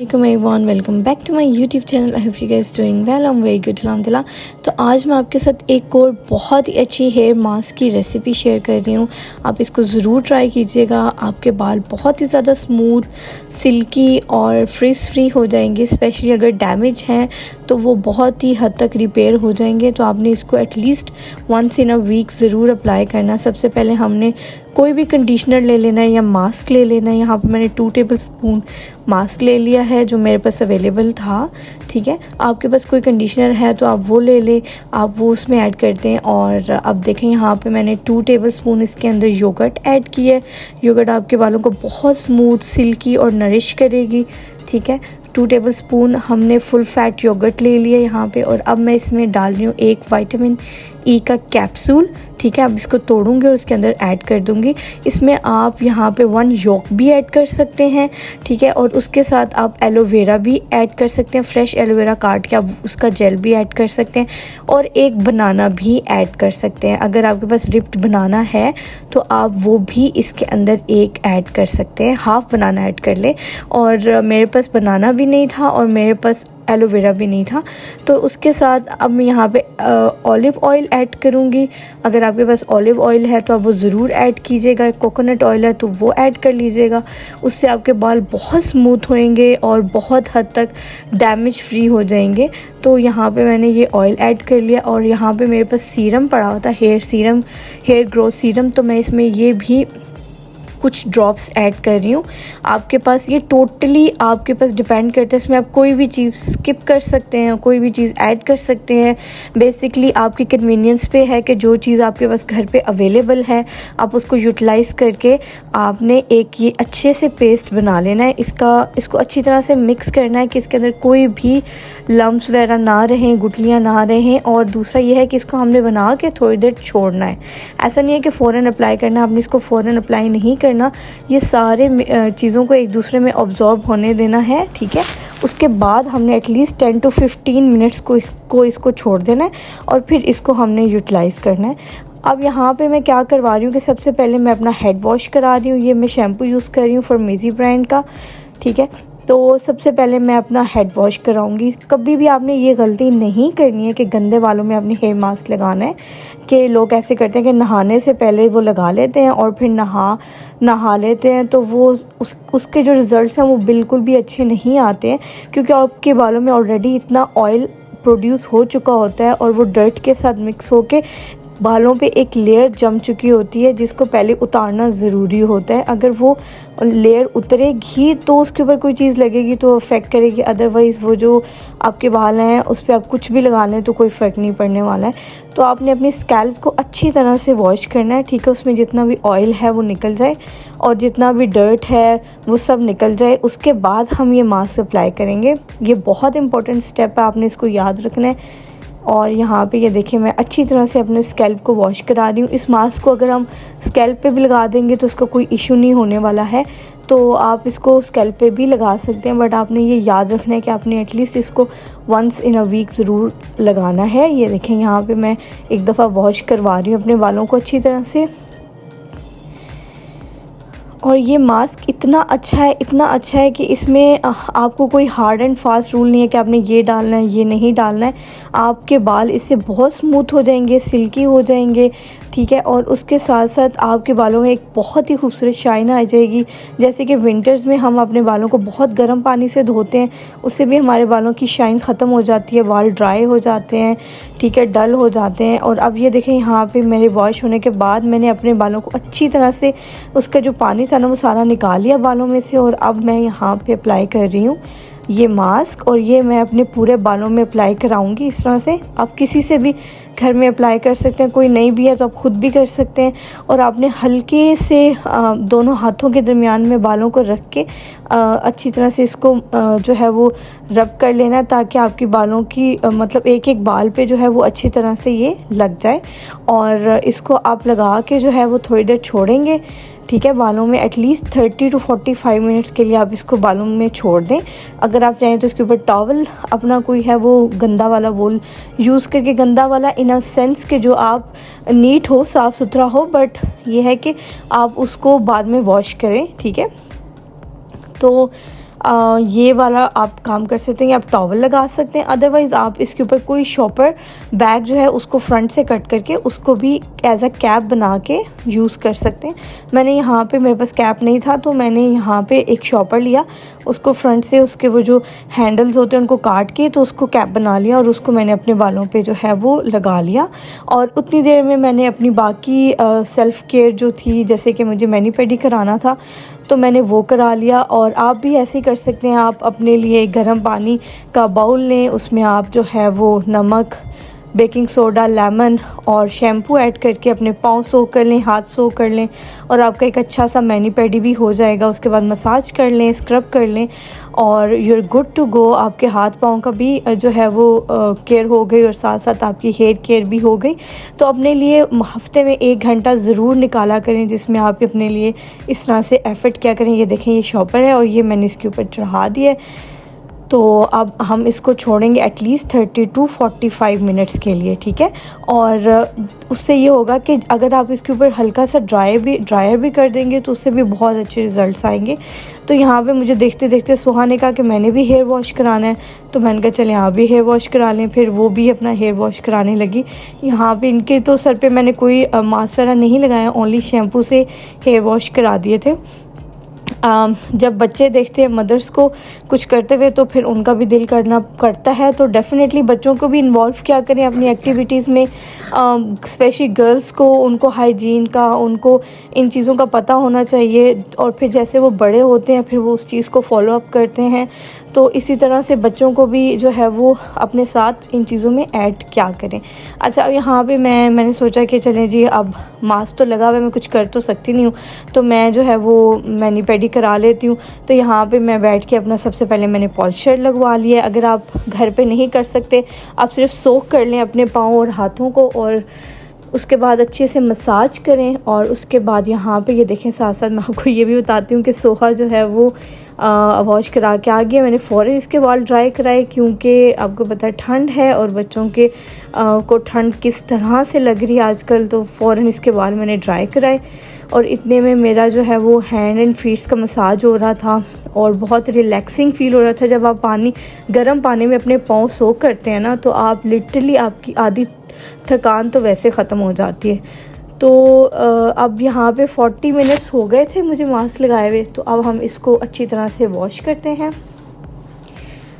Everyone, welcome back to my YouTube channel. I hope you guys doing well. I am very good अल्हम्दुलिल्लाह। तो आज मैं आपके साथ एक और बहुत ही अच्छी हेयर मास्क की रेसिपी शेयर कर रही हूँ। आप इसको ज़रूर ट्राई कीजिएगा। आपके बाल बहुत ही ज़्यादा स्मूथ, सिल्की और फ्रिज फ्री हो जाएंगे। स्पेशली अगर डैमेज हैं तो वो बहुत ही हद तक रिपेयर हो जाएंगे। तो आपने इसको at least once in a week ज़रूर अप्लाई करना। सबसे पहले हमने कोई भी कंडीशनर ले लेना है या मास्क ले लेना है। यहाँ पर मैंने 2 टेबलस्पून मास्क ले लिया है जो मेरे पास अवेलेबल था। ठीक है, आपके पास कोई कंडीशनर है तो आप वो ले लें, आप वो उसमें ऐड करते हैं। और अब देखें यहाँ पे मैंने 2 टेबलस्पून इसके अंदर योगर्ट ऐड किया है। योगर्ट आपके बालों को बहुत स्मूथ, सिल्की और नरिश करेगी। ठीक है, 2 टेबलस्पून हमने फुल फैट योगर्ट ले लिया यहाँ पे। और अब मैं इसमें डाल रही हूँ 1 विटामिन ई का कैप्सूल। ठीक है, अब इसको तोड़ूंगी और उसके अंदर ऐड कर दूंगी। इसमें आप यहाँ पे 1 योक भी ऐड कर सकते हैं। ठीक है, और उसके साथ आप एलोवेरा भी ऐड कर सकते हैं। फ्रेश एलोवेरा काट के आप उसका जेल भी ऐड कर सकते हैं। और 1 बनाना भी ऐड कर सकते हैं। अगर आपके पास रिप्ड बनाना है तो आप वो भी इसके अंदर 1 ऐड कर सकते हैं। हाफ बनाना ऐड कर ले। और मेरे पास बनाना भी नहीं था और मेरे पास एलोवेरा भी नहीं था, तो उसके साथ अब मैं यहाँ पे ऑलिव ऑयल ऐड करूँगी। अगर आपके पास ऑलिव ऑयल है तो आप वो ज़रूर ऐड कीजिएगा। कोकोनट ऑयल है तो वो ऐड कर लीजिएगा। उससे आपके बाल बहुत स्मूथ होएंगे और बहुत हद तक डैमेज फ्री हो जाएंगे। तो यहाँ पे मैंने ये ऑयल ऐड कर लिया। और यहाँ पे मेरे पास सीरम पड़ा हुआ था, hair serum, hair growth serum. तो मैं इसमें ये भी कुछ ड्रॉप्स ऐड कर रही हूँ। आपके पास ये टोटली आपके पास डिपेंड करता है। इसमें आप कोई भी चीज़ स्किप कर सकते हैं, कोई भी चीज़ ऐड कर सकते हैं। बेसिकली आपकी कन्वीनियंस पे है कि जो चीज़ आपके पास घर पे अवेलेबल है आप उसको यूटिलाइज़ करके आपने एक ये अच्छे से पेस्ट बना लेना है। इसको अच्छी तरह से मिक्स करना है कि इसके अंदर कोई भी लम्ब्स वगैरह ना रहें, गुठलियाँ ना रहें। और दूसरा ये है कि इसको हमने बना के थोड़ी देर छोड़ना है। ऐसा नहीं है कि फ़ौरन अप्लाई करना, आपने इसको फ़ौरन अप्लाई नहीं करना। ये सारे चीज़ों को एक दूसरे में ऑब्जॉर्ब होने देना है। ठीक है, उसके बाद हमने एटलीस्ट 10 to 15 मिनट्स को इसको छोड़ देना है और फिर इसको हमने यूटिलाइज़ करना है। अब यहाँ पे मैं क्या करवा रही हूँ कि सबसे पहले मैं अपना हेड वॉश करा रही हूँ। ये मैं शैम्पू यूज़ कर रही हूँ फॉर्मेसी ब्रांड का। ठीक है, तो सबसे पहले मैं अपना हेड वॉश कराऊंगी। कभी भी आपने ये गलती नहीं करनी है कि गंदे बालों में आपने हेयर मास्क लगाना है। कि लोग ऐसे करते हैं कि नहाने से पहले वो लगा लेते हैं और फिर नहा लेते हैं, तो वो उसके जो रिज़ल्ट्स हैं वो बिल्कुल भी अच्छे नहीं आते हैं। क्योंकि आपके बालों में ऑलरेडी इतना ऑयल प्रोड्यूस हो चुका होता है और वो डर्ट के साथ मिक्स होके बालों पे एक लेयर जम चुकी होती है जिसको पहले उतारना ज़रूरी होता है। अगर वो लेयर उतरेगी तो उसके ऊपर कोई चीज़ लगेगी तो अफेक्ट करेगी। अदरवाइज़ वो जो आपके बाल हैं उस पर आप कुछ भी लगा लें तो कोई फ़र्क नहीं पड़ने वाला है। तो आपने अपनी स्कैल्प को अच्छी तरह से वॉश करना है। ठीक है, उसमें जितना भी ऑयल है वो निकल जाए और जितना भी डर्ट है वो सब निकल जाए। उसके बाद हम ये मास्क अप्लाई करेंगे। ये बहुत इंपॉर्टेंट स्टेप है, आपने इसको याद रखना है। और यहाँ पे ये देखिए मैं अच्छी तरह से अपने स्कैल्प को वॉश करा रही हूँ। इस मास्क को अगर हम स्कैल्प पे भी लगा देंगे तो उसका कोई इशू नहीं होने वाला है। तो आप इसको स्कैल्प पे भी लगा सकते हैं, बट आपने ये याद रखना है कि आपने एटलीस्ट इसको वंस इन अ वीक ज़रूर लगाना है। ये देखें यहाँ पे मैं एक दफ़ा वॉश करवा रही हूँ अपने बालों को अच्छी तरह से। और ये मास्क इतना अच्छा है कि इसमें आपको कोई हार्ड एंड फास्ट रूल नहीं है कि आपने ये डालना है ये नहीं डालना है। आपके बाल इससे बहुत स्मूथ हो जाएंगे, सिल्की हो जाएंगे। ठीक है, और उसके साथ साथ आपके बालों में एक बहुत ही खूबसूरत शाइन आ जाएगी। जैसे कि विंटर्स में हम अपने बालों को बहुत गर्म पानी से धोते हैं, उससे भी हमारे बालों की शाइन ख़त्म हो जाती है, बाल ड्राई हो जाते हैं। ठीक है, डल हो जाते हैं। और अब ये देखें यहाँ पे मेरे वॉश होने के बाद मैंने अपने बालों को अच्छी तरह से उसका जो पानी था ना वो सारा निकाल लिया बालों में से। और अब मैं यहाँ पे अप्लाई कर रही हूँ ये मास्क। और ये मैं अपने पूरे बालों में अप्लाई कराऊंगी इस तरह से। आप किसी से भी घर में अप्लाई कर सकते हैं, कोई नहीं भी है तो आप ख़ुद भी कर सकते हैं। और आपने हल्के से दोनों हाथों के दरमियान में बालों को रख के अच्छी तरह से इसको जो है वो रब कर लेना है ताकि आपकी बालों की मतलब एक एक बाल पे जो है वो अच्छी तरह से ये लग जाए। और इसको आप लगा के जो है वो थोड़ी देर छोड़ेंगे। ठीक है, बालों में एटलीस्ट 30 to 45 मिनट्स के लिए आप इसको बालों में छोड़ दें। अगर आप चाहें तो इसके ऊपर टॉवल अपना कोई है वो गंदा वाला वो यूज़ करके, गंदा वाला इन अ सेंस कि जो आप नीट हो, साफ़ सुथरा हो, बट ये है कि आप उसको बाद में वॉश करें। ठीक है, तो ये वाला आप काम कर सकते हैं, आप टॉवल लगा सकते हैं। अदरवाइज़ आप इसके ऊपर कोई शॉपर बैग जो है उसको फ्रंट से कट करके उसको भी एज अ कैप बना के यूज़ कर सकते हैं। मैंने यहाँ पे, मेरे पास कैप नहीं था तो मैंने यहाँ पे एक शॉपर लिया, उसको फ्रंट से उसके वो जो हैंडल्स होते हैं उनको काट के तो उसको कैप बना लिया और उसको मैंने अपने बालों पे जो है वो लगा लिया। और उतनी देर में मैंने अपनी बाकी सेल्फ़ केयर जो थी, जैसे कि मुझे मैनी पेडी कराना था तो मैंने वो करा लिया। और आप भी ऐसे ही कर सकते हैं। आप अपने लिए गर्म पानी का बाउल लें, उसमें आप जो है वो नमक, बेकिंग सोडा, लेमन और शैम्पू ऐड करके अपने पाँव सोक कर लें, हाथ सोक कर लें और आपका एक अच्छा सा मैनी पेडी भी हो जाएगा। उसके बाद मसाज कर लें, स्क्रब कर लें और यूर गुड टू गो। आपके हाथ पाँव का भी जो है वो केयर हो गई और साथ साथ आपकी हेयर केयर भी हो गई। तो अपने लिए हफ्ते में 1 घंटा ज़रूर निकाला करें जिसमें आप अपने लिए इस तरह से एफ़र्ट किया करें। ये देखें, ये शॉपर है और ये मैंने इसके ऊपर चढ़ा दिया है। तो अब हम इसको छोड़ेंगे एटलीस्ट 30 to 45 मिनट्स के लिए, ठीक है। और उससे ये होगा कि अगर आप इसके ऊपर हल्का सा ड्रायर भी कर देंगे तो उससे भी बहुत अच्छे रिज़ल्ट्स आएंगे। तो यहाँ पे मुझे देखते देखते सुहा ने कहा कि मैंने भी हेयर वॉश कराना है, तो मैंने कहा चलें आप भी हेयर वॉश करा लें। फिर वो भी अपना हेयर वॉश कराने लगी। यहाँ पे इनके तो सर पे मैंने कोई मास्क वगैरह नहीं लगाया, ओनली शैम्पू से हेयर वॉश करा दिए थे। जब बच्चे देखते हैं मदर्स को कुछ करते हुए तो फिर उनका भी दिल करता है। तो डेफ़िनेटली बच्चों को भी इन्वॉल्व क्या करें अपनी एक्टिविटीज़ में, स्पेशली गर्ल्स को, उनको हाइजीन का, उनको इन चीज़ों का पता होना चाहिए। और फिर जैसे वो बड़े होते हैं फिर वो उस चीज़ को फॉलो अप करते हैं। तो इसी तरह से बच्चों को भी जो है वो अपने साथ इन चीज़ों में ऐड क्या करें। अच्छा, अब यहाँ पे मैंने सोचा कि चलें जी, अब मास्क तो लगा हुआ है, मैं कुछ कर तो सकती नहीं हूँ, तो मैं जो है वो मैनी पेडी करा लेती हूँ। तो यहाँ पे मैं बैठ के अपना सबसे पहले मैंने पॉलिशर लगवा लिया। अगर आप घर पे नहीं कर सकते, आप सिर्फ सोक कर लें अपने पाँव और हाथों को और उसके बाद अच्छे से मसाज करें। और उसके बाद यहाँ पे ये देखें, साथ साथ मैं आपको ये भी बताती हूँ कि सोहा जो है वो वॉश करा के आ गया। मैंने फ़ौरन इसके बाल ड्राई कराए क्योंकि आपको पता है ठंड है और बच्चों के को ठंड किस तरह से लग रही है आजकल, तो फ़ौरन इसके बाल मैंने ड्राई कराए। और इतने में मेरा जो है वो हैंड एंड फीट्स का मसाज हो रहा था और बहुत रिलैक्सिंग फ़ील हो रहा था। जब आप गर्म पानी में अपने पाँव सोक करते हैं ना, तो आप लिटरली आपकी आधी थकान तो वैसे ख़त्म हो जाती है। तो अब यहाँ पे 40 मिनट्स हो गए थे मुझे मास्क लगाए हुए, तो अब हम इसको अच्छी तरह से वॉश करते हैं।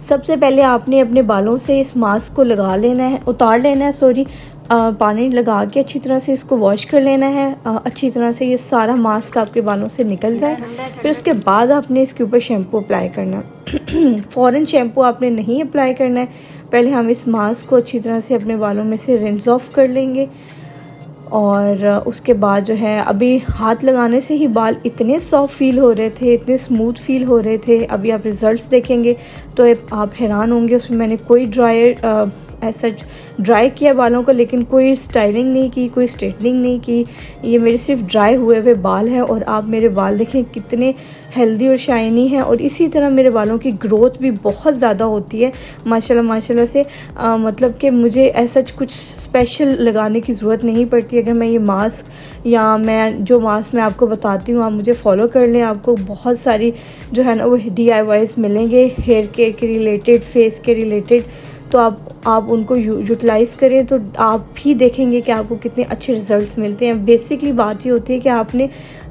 सबसे पहले आपने अपने बालों से इस मास्क को उतार लेना है, पानी लगा के अच्छी तरह से इसको वॉश कर लेना है। अच्छी तरह से ये सारा मास्क आपके बालों से निकल जाए। फिर उसके बाद आपने इसके ऊपर शैम्पू अप्लाई करना है। फ़ौरन शैम्पू आपने नहीं अप्लाई करना है, पहले हम इस मास्क को अच्छी तरह से अपने बालों में से रिंस ऑफ कर लेंगे। और उसके बाद जो है, अभी हाथ लगाने से ही बाल इतने सॉफ्ट फील हो रहे थे, इतने स्मूथ फील हो रहे थे। अभी आप रिज़ल्ट्स देखेंगे तो आप हैरान होंगे। उसमें मैंने कोई ऐसा ड्राई किया बालों को, लेकिन कोई स्टाइलिंग नहीं की, कोई स्ट्रेटनिंग नहीं की। ये मेरे सिर्फ ड्राई हुए हुए बाल हैं और आप मेरे बाल देखें कितने हेल्दी और शाइनी हैं। और इसी तरह मेरे बालों की ग्रोथ भी बहुत ज़्यादा होती है माशाल्लाह से। मतलब कि मुझे ऐसा कुछ स्पेशल लगाने की ज़रूरत नहीं पड़ती। अगर मैं ये मास्क या मैं जो मास्क मैं आपको बताती हूँ, आप मुझे फॉलो कर लें, आपको बहुत सारी जो है ना वो DIYs मिलेंगे हेयर केयर के रिलेटेड, फेस के रिलेटेड। तो आप उनको यूटिलाइज़ करें तो आप भी देखेंगे कि आपको कितने अच्छे रिज़ल्ट्स मिलते हैं। बेसिकली बात ये होती है कि आपने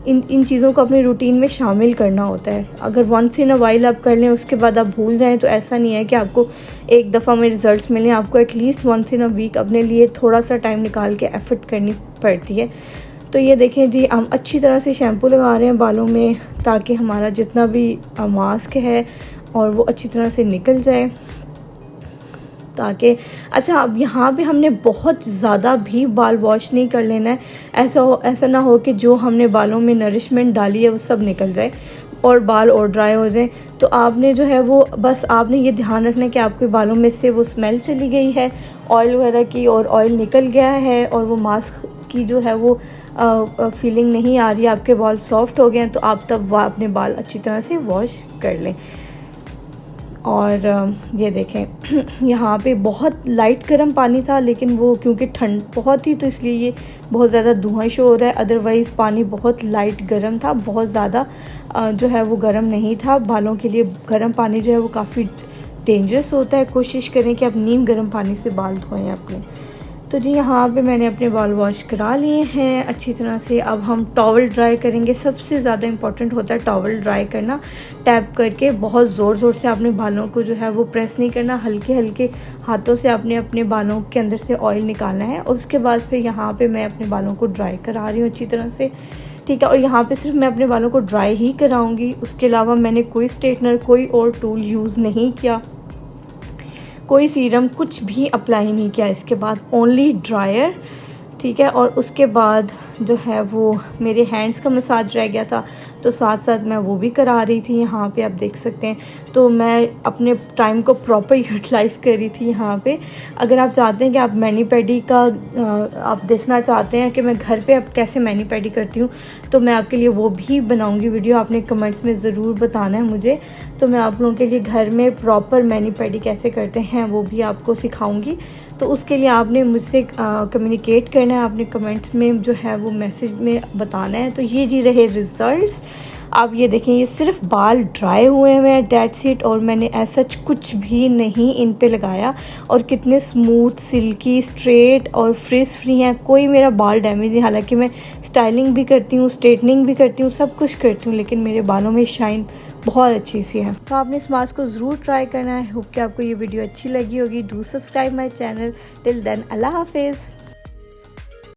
इन चीज़ों को अपनी रूटीन में शामिल करना होता है। अगर वंस इन अ वाइल आप कर लें उसके बाद आप भूल जाएं तो ऐसा नहीं है कि आपको एक दफ़ा में रिज़ल्ट्स मिलें। आपको at least once in a week अपने लिए थोड़ा सा टाइम निकाल के एफ़र्ट करनी पड़ती है। तो ये देखें जी, हम अच्छी तरह से शैम्पू लगा रहे हैं बालों में ताकि हमारा जितना भी मास्क है और वो अच्छी तरह से निकल जाए। ताकि अच्छा, अब यहाँ पे हमने बहुत ज़्यादा भी बाल वॉश नहीं कर लेना है। ऐसा ना हो कि जो हमने बालों में नरिशमेंट डाली है वो सब निकल जाए और बाल और ड्राई हो जाए। तो आपने जो है वो बस आपने ये ध्यान रखना है कि आपके बालों में से वो स्मेल चली गई है ऑयल वगैरह की, और ऑयल निकल गया है और वो मास्क की जो है वो फीलिंग नहीं आ रही है, आपके बाल सॉफ्ट हो गए हैं। तो आप तब अपने बाल अच्छी तरह से वॉश कर लें। और ये देखें यहाँ पे बहुत लाइट गर्म पानी था, लेकिन वो क्योंकि ठंड बहुत थी तो इसलिए ये बहुत ज़्यादा धुआं शो हो रहा है। अदरवाइज़ पानी बहुत लाइट गर्म था, बहुत ज़्यादा जो है वो गर्म नहीं था। बालों के लिए गर्म पानी जो है वो काफ़ी डेंजरस होता है। कोशिश करें कि आप नीम गर्म पानी से बाल धोएं अपने। तो जी यहाँ पे मैंने अपने बाल वॉश करा लिए हैं अच्छी तरह से। अब हम टॉवल ड्राई करेंगे। सबसे ज़्यादा इम्पॉर्टेंट होता है टॉवल ड्राई करना। टैप करके बहुत ज़ोर ज़ोर से आपने बालों को जो है वो प्रेस नहीं करना, हल्के हल्के हाथों से आपने अपने बालों के अंदर से ऑयल निकालना है। और उसके बाद फिर यहाँ पे मैं अपने बालों को ड्राई करा रही हूँ अच्छी तरह से, ठीक है। और यहाँ पे सिर्फ मैं अपने बालों को ड्राई ही कराऊँगी, उसके अलावा मैंने कोई स्ट्रेटनर, कोई और टूल यूज़ नहीं किया, कोई सीरम कुछ भी अप्लाई नहीं किया। इसके बाद ओनली ड्रायर, ठीक है। और उसके बाद जो है वो मेरे हैंड्स का मसाज रह गया था, तो साथ साथ मैं वो भी करा रही थी। यहाँ पे आप देख सकते हैं, तो मैं अपने टाइम को प्रॉपर यूटिलाइज़ कर रही थी यहाँ पे। अगर आप चाहते हैं कि आप मैनी पेडी का आप देखना चाहते हैं कि मैं घर पे अब कैसे मैनी पेडी करती हूँ, तो मैं आपके लिए वो भी बनाऊँगी वीडियो। आपने कमेंट्स में ज़रूर बताना है मुझे, तो मैं आप लोगों के लिए घर में प्रॉपर मैनी पेडी कैसे करते हैं वो भी आपको सिखाऊँगी। तो उसके लिए आपने मुझसे कम्युनिकेट करना है, आपने कमेंट्स में जो है वो मैसेज में बताना है। तो ये जी रहे रिज़ल्ट्स। आप ये देखें, ये सिर्फ बाल ड्राई हुए हैं, डेट्स इट। और मैंने ऐसा कुछ भी नहीं इन पे लगाया, और कितने स्मूथ, सिल्की, स्ट्रेट और फ्रिज फ्री हैं। कोई मेरा बाल डैमेज नहीं। हालांकि मैं स्टाइलिंग भी करती हूँ, स्ट्रेटनिंग भी करती हूँ, सब कुछ करती हूँ, लेकिन मेरे बालों में शाइन बहुत अच्छी सी है। तो आपने इस मास्क को ज़रूर ट्राई करना है। होप कि आपको ये वीडियो अच्छी लगी होगी। Do subscribe my channel. Till then, अल्लाह हाफिज़।